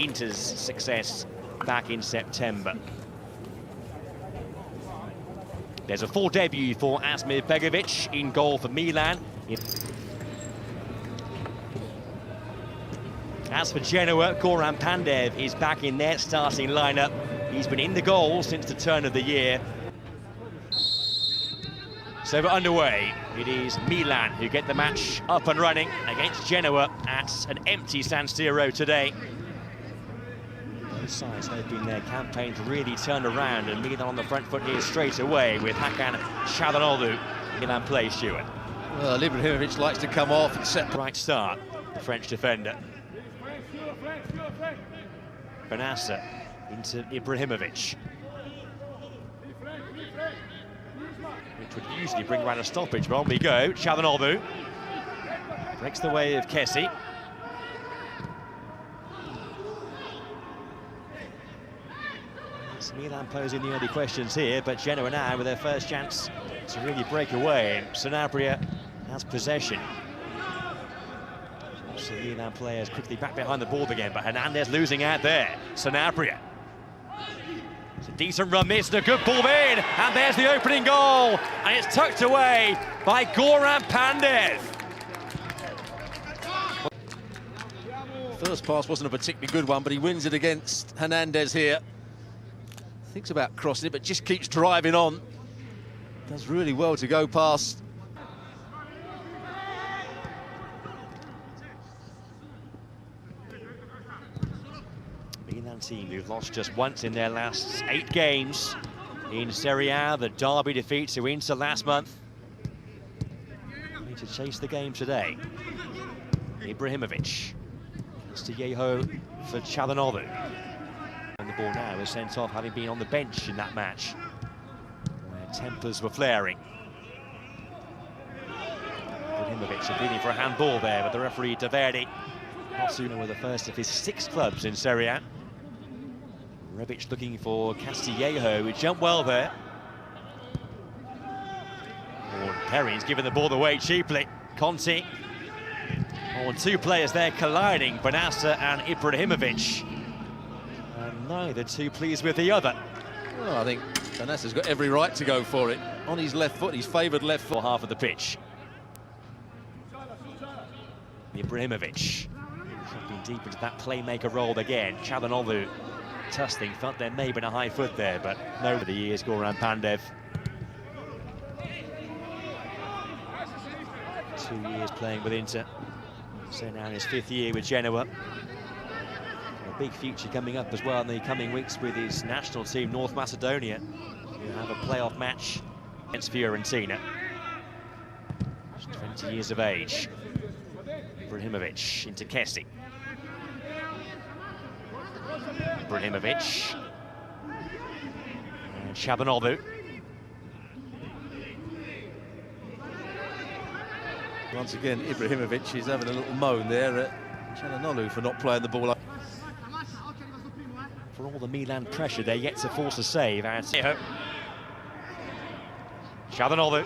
Inter's success back in September. There's a full debut for Asmir Begović in goal for Milan. As for Genoa, Goran Pandev is back in their starting lineup. He's been in the goal since the turn of the year. So we're underway. It is Milan who get the match up and running against Genoa at an empty San Siro today. Both sides hoping their campaign to really turn around, and Milan on the front foot here straight away with Hakan Çalhanoğlu. Milan play, Stuart. Well, Ibrahimović likes to come off and set. Right start, the French defender. Bennacer into Ibrahimović, which would usually bring around a stoppage, but on we go. Çalhanoğlu breaks the way of Kessié. It's Milan posing the early questions here, but Genoa now with their first chance to really break away. Sanabria has possession. So Milan players quickly back behind the ball again, but Hernandez losing out there. Sanabria. It's a decent run, missed, a good ball in, and there's the opening goal, and it's tucked away by Goran Pandev. First pass wasn't a particularly good one, but he wins it against Hernandez here. Thinks about crossing it, but just keeps driving on. Does really well to go past. Milan team who've lost just once in their last 8 games in Serie A, the derby defeat to Inter last month. Need to chase the game today. Ibrahimović, Castillejo for Çalhanoğlu. And the ball now is sent off, having been on the bench in that match, where tempers were flaring. Ibrahimović appealing for a handball there, but the referee Taverdi. Suno with the first of his 6 clubs in Serie A. Rebić looking for Castillejo, who jumped well there. Perin's given the ball away cheaply. Conti. Oh, 2 players there colliding, Bennacer and Ibrahimović. And neither too pleased with the other. Well, I think Bennacer's got every right to go for it. On his left foot, he's favoured left foot. Half of the pitch. Ibrahimović. Been deep into that playmaker role again. Çalhanoğlu tussling, felt there may have been a high foot there, but no. Over the years, Goran Pandev. 2 years playing with Inter, so now in his 5th year with Genoa. A big future coming up as well in the coming weeks with his national team, North Macedonia, who have a playoff match against Fiorentina. Just 20 years of age. Ibrahimović into Kessié. Ibrahimović. And Çalhanoğlu. Once again, Ibrahimović is having a little moan there at Çalhanoğlu for not playing the ball up. For all the Milan pressure, they're yet to force a save. And Çalhanoğlu.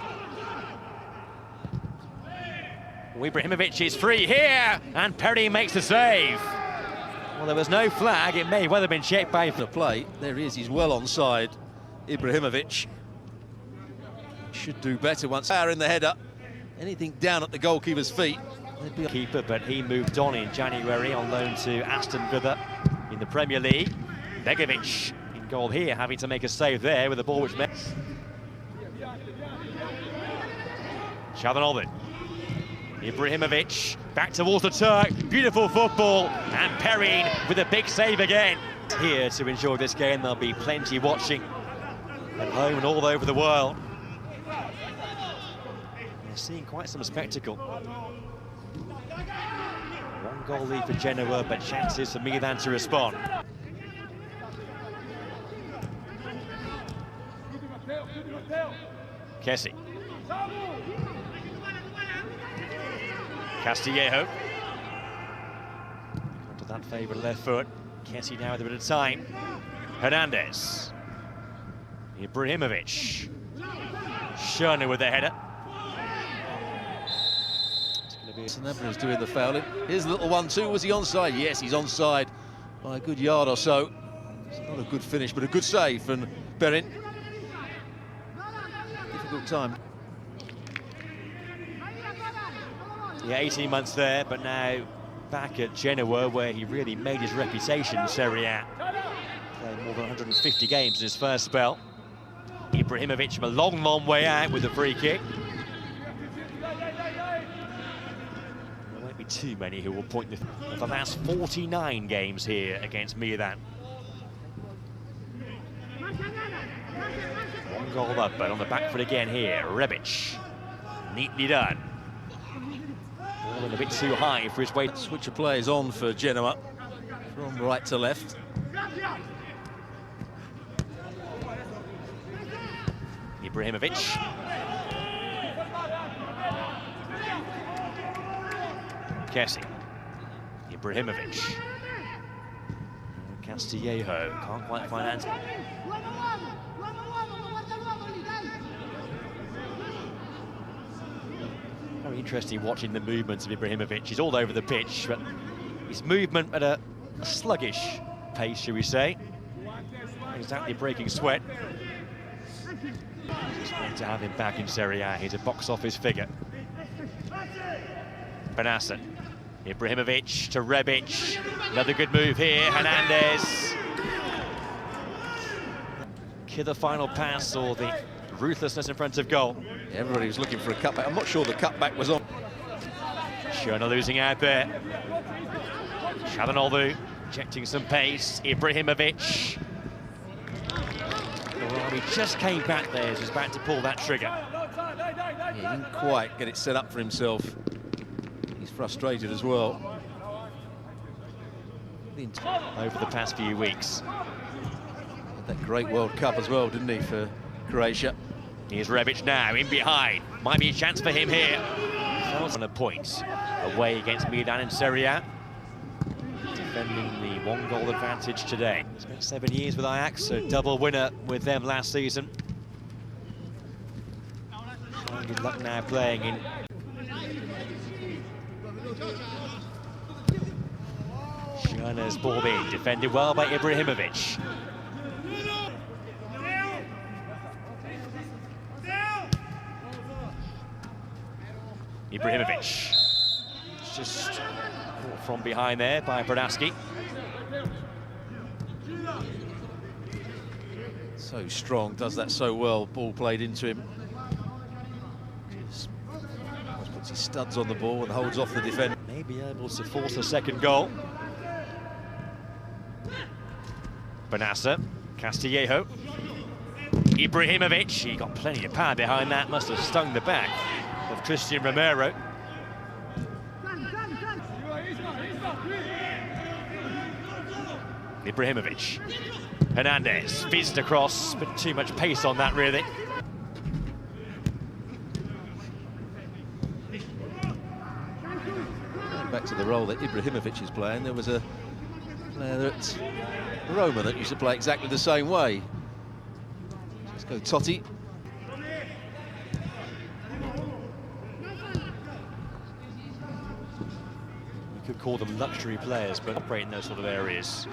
Ibrahimović is free here, and Perin makes the save. Well, there was no flag. It may well have been checked by the play. There he is. He's well onside. Ibrahimović should do better once. Power in the header. Anything down at the goalkeeper's feet. Keeper, but he moved on in January on loan to Aston Villa in the Premier League. Begović in goal here, having to make a save there with the ball which met. Çalhanoğlu. Ibrahimović back towards the Turk, beautiful football, and Perin with a big save again. Here to enjoy this game, there'll be plenty watching at home and all over the world. They're seeing quite some spectacle. 1 goal lead for Genoa, but chances for Milan to respond. Kessié. Castillejo. Onto that favourite left foot. Kessié now with a bit of time. Hernandez. Ibrahimović. Schöne with the header. Sanabria's doing the fouling. Here's a little 1-2. Was he onside? Yes, he's onside. by a good yard or so. It's not a good finish, but a good save from Perin. Difficult time. Yeah, 18 months there, but now back at Genoa, where he really made his reputation in Serie A. Played more than 150 games in his first spell. Ibrahimović from a long, long way out with a free kick. There won't be too many who will point the last 49 games here against Milan. One goal up, but on the back foot again here. Rebić, neatly done. Ball a bit too high for his weight. Switch of players on for Genoa from right to left. Ibrahimović. Kessié. Ibrahimović. Castillejo can't quite find answer. Very interesting watching the movements of Ibrahimović. He's all over the pitch, but his movement at a sluggish pace, shall we say. Exactly breaking sweat. It's great to have him back in Serie A. He's a box office figure. Bennacer. Ibrahimović to Rebić. Another good move here. Hernandez. Killer final pass or the ruthlessness in front of goal. Everybody was looking for a cutback. I'm not sure the cutback was on. Schöne losing out there. Çalhanoğlu injecting some pace. Ibrahimović. Well, he just came back there as he's about to pull that trigger. Yeah, he didn't quite get it set up for himself. He's frustrated as well. Over the past few weeks. Had that great World Cup as well, didn't he, for Croatia? Here's Rebić now, in behind. Might be a chance for him here. On a point away against Milan in Serie A. Defending the one-goal advantage today. He spent 7 years with Ajax, a double winner with them last season. Good luck now playing in. Schöne's ball in, defended well by Ibrahimović. Ibrahimović. Just caught from behind there by Biraschi. So strong, does that so well. Ball played into him. Just puts his studs on the ball and holds off the defender. May be able to force a second goal. Bennacer, Castillejo. Ibrahimović, he got plenty of power behind that, must have stung the back of Christian Romero. Ibrahimović. Hernandez fizzed across, but too much pace on that, really. Going back to the role that Ibrahimović is playing, there was a player at Roma that used to play exactly the same way. Let's go Totti. You could call them luxury players, but operate in those sort of areas.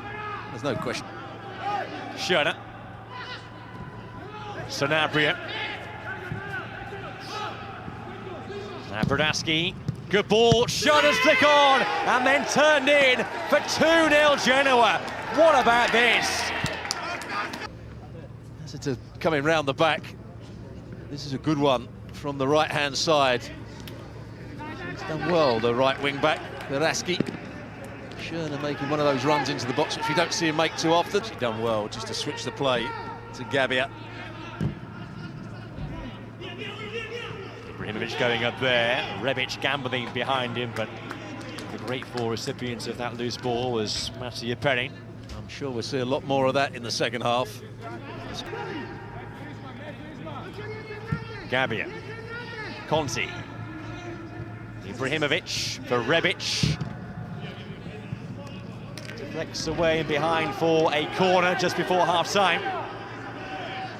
There's no question. Schöne. Sanabria. Now Biraschi. Good ball. Schöne's flick on and then turned in for 2-0 Genoa. What about this? Cassata coming round the back. This is a good one from the right-hand side. He's done well, the right wing-back, Biraschi. Schöne making one of those runs into the box, which we don't see him make too often. He's done well just to switch the play to Gabbia. Ibrahimović going up there. Rebić gambling behind him, but the grateful recipient of that loose ball was Masiello Perin. I'm sure we'll see a lot more of that in the second half. Gabbia. Conti. Ibrahimović for Rebić. Deflects away and behind for a corner just before half-time.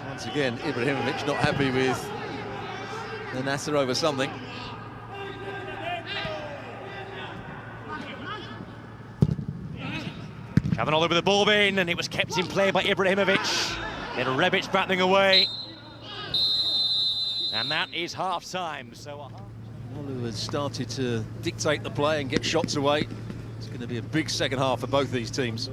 Once again, Ibrahimović not happy with Bennacer over something. Çalhanoğlu with the ball in, and it was kept in play by Ibrahimović. Then Rebić battling away. And that is half-time. So Çalhanoğlu has started to dictate the play and get shots away. It's going to be a big second half for both these teams.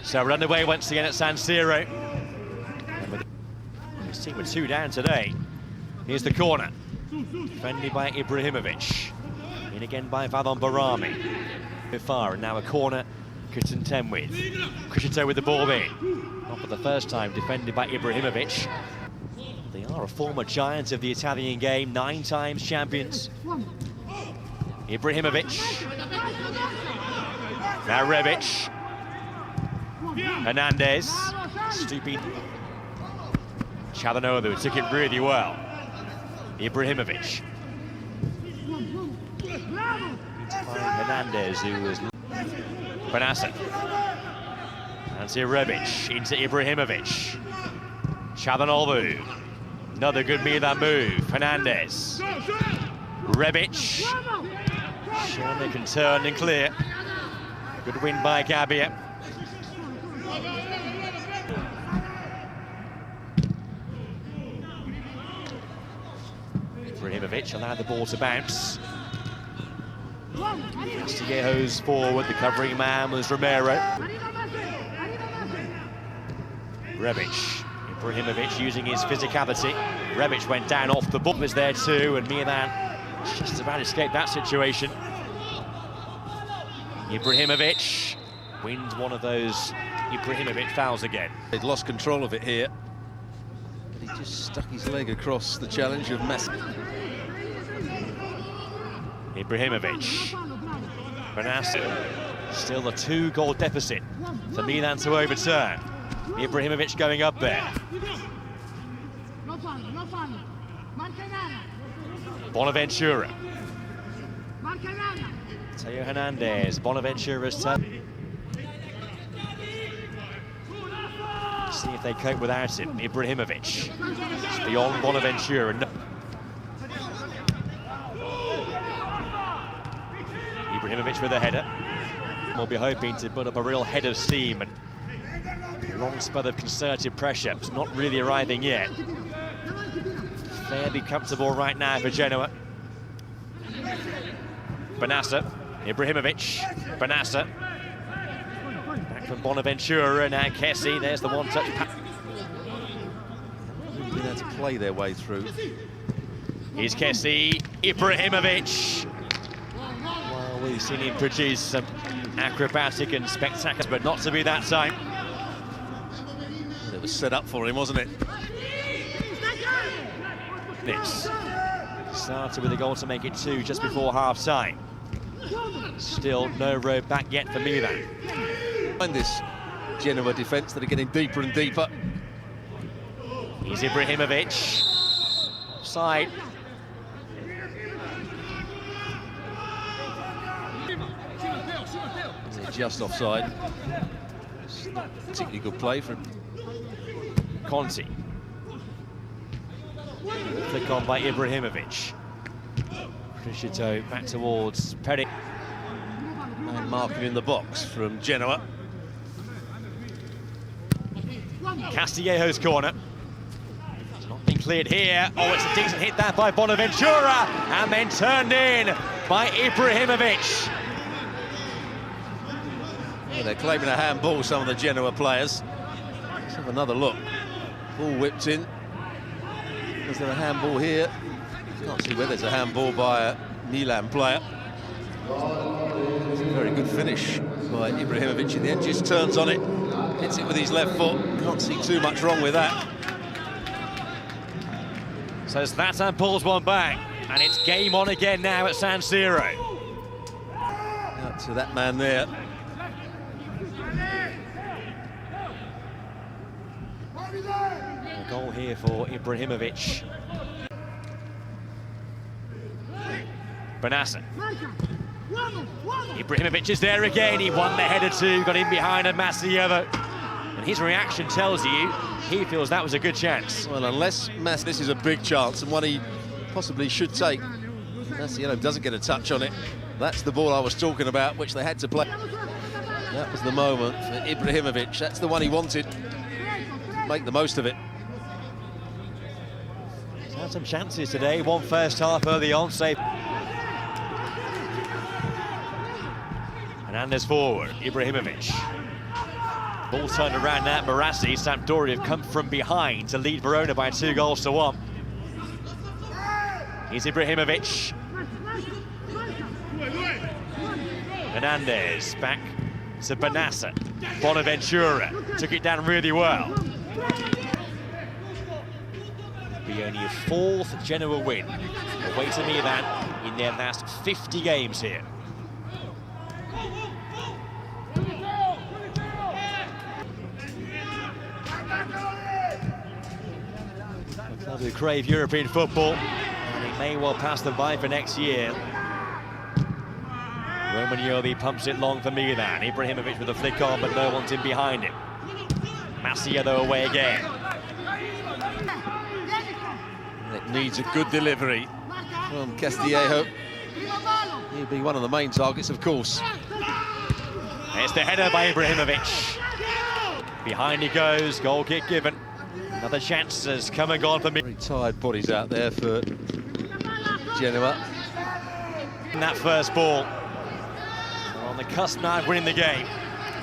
So we're underway once again at San Siro. This team were 2 down today. Here's the corner. Defended by Ibrahimović. In again by Valon Barami. Far, and now a corner. Kitten with. Crescito with the ball in. Not for the first time, defended by Ibrahimović. They are a former giant of the Italian game, 9 times champions. Ibrahimović. Now Rebić. Hernandez. Stooping. Çalhanoğlu took it really well. Ibrahimović. Hernandez, who was Bennacer. And Rebić into Ibrahimović. Çalhanoğlu. Another good Milan move. Hernandez. Rebić. Schöne can turn and clear. Good win by Gabbia. Ibrahimović allowed the ball to bounce. Castillejo's forward, the covering man was Romero. Rebić. Ibrahimović using his physicality. Rebić went down off the ball, was there too, and Milan just about escaped that situation. Ibrahimović wins one of those Ibrahimović fouls again. They'd lost control of it here. But he just stuck his leg across the challenge of Masiello. Ibrahimović. Bennacer. Still a 2-goal deficit for Milan to overturn. Ibrahimović going up there. Bonaventura. Teo Hernandez. Bonaventura's turn. See if they cope without him. Ibrahimović. It's beyond Bonaventura. Ibrahimović with a header. We'll be hoping to put up a real head of steam, and a long spell of concerted pressure. It's not really arriving yet. Fairly comfortable right now for Genoa. Bennacer. Ibrahimović. Bennacer. Back from Bonaventura, now Kessié. There's the one-touch pass. Been able to play their way through. Here's Kessié. Ibrahimović. Well, we've seen him produce some acrobatic and spectacular, but not to be that time. It was set up for him, wasn't it? This started with a goal to make it 2 just before half-time. Still no road back yet for Milan. Find this Genoa defence that are getting deeper and deeper. Here's Ibrahimović. Side. They're just offside. It's not particularly good play from Conti. Flick on by Ibrahimović. Crescito back towards Perin. And marking in the box from Genoa. Castillejo's corner. It's not been cleared here. Oh, it's a decent hit that by Bonaventura, and then turned in by Ibrahimović. Well, they're claiming a handball, some of the Genoa players. Let's have another look. Ball whipped in. Is there a handball here? Can't see where there's a handball by a Milan player. It's a very good finish by Ibrahimović in the end. Just turns on it, hits it with his left foot. Can't see too much wrong with that. So Zlatan pulls one back, and it's game on again now at San Siro. Out to that man there. A goal here for Ibrahimović. Bennacer. Ibrahimović is there again. He won the header too, got in behind a Masiello. And his reaction tells you he feels that was a good chance. Well, unless this is a big chance and one he possibly should take. Masiello doesn't get a touch on it. That's the ball I was talking about, which they had to play. That was the moment for Ibrahimović. That's the one he wanted. Make the most of it. He's had some chances today. One first half early on, save. Hernandez forward, Ibrahimović. Ball turned around now. Biraschi, Sampdoria have come from behind to lead Verona by 2-1. Here's Ibrahimović. Hernandez back to Bennacer. Bonaventura took it down really well. Be only a 4th Genoa win away to Milan in their last 50 games here. A club who crave European football, and it may well pass them by for next year. Romagnoli pumps it long for Milan. Ibrahimović with a flick on, but no one's in behind him. Masiello away again. It needs a good delivery from Castillejo. He'll be one of the main targets, of course. It's the header by Ibrahimović. Behind he goes, goal kick given. Another chance has come and gone for me. Very tired bodies out there for Genoa. In that first ball. On the cusp now of winning the game.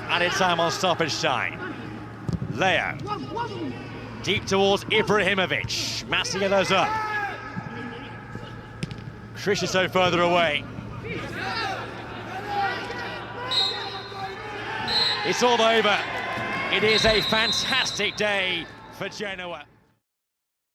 Added time on stoppage time. Leão. Deep towards Ibrahimović. Masiello's up. Kessié further away. It's all over. It is a fantastic day for Genoa.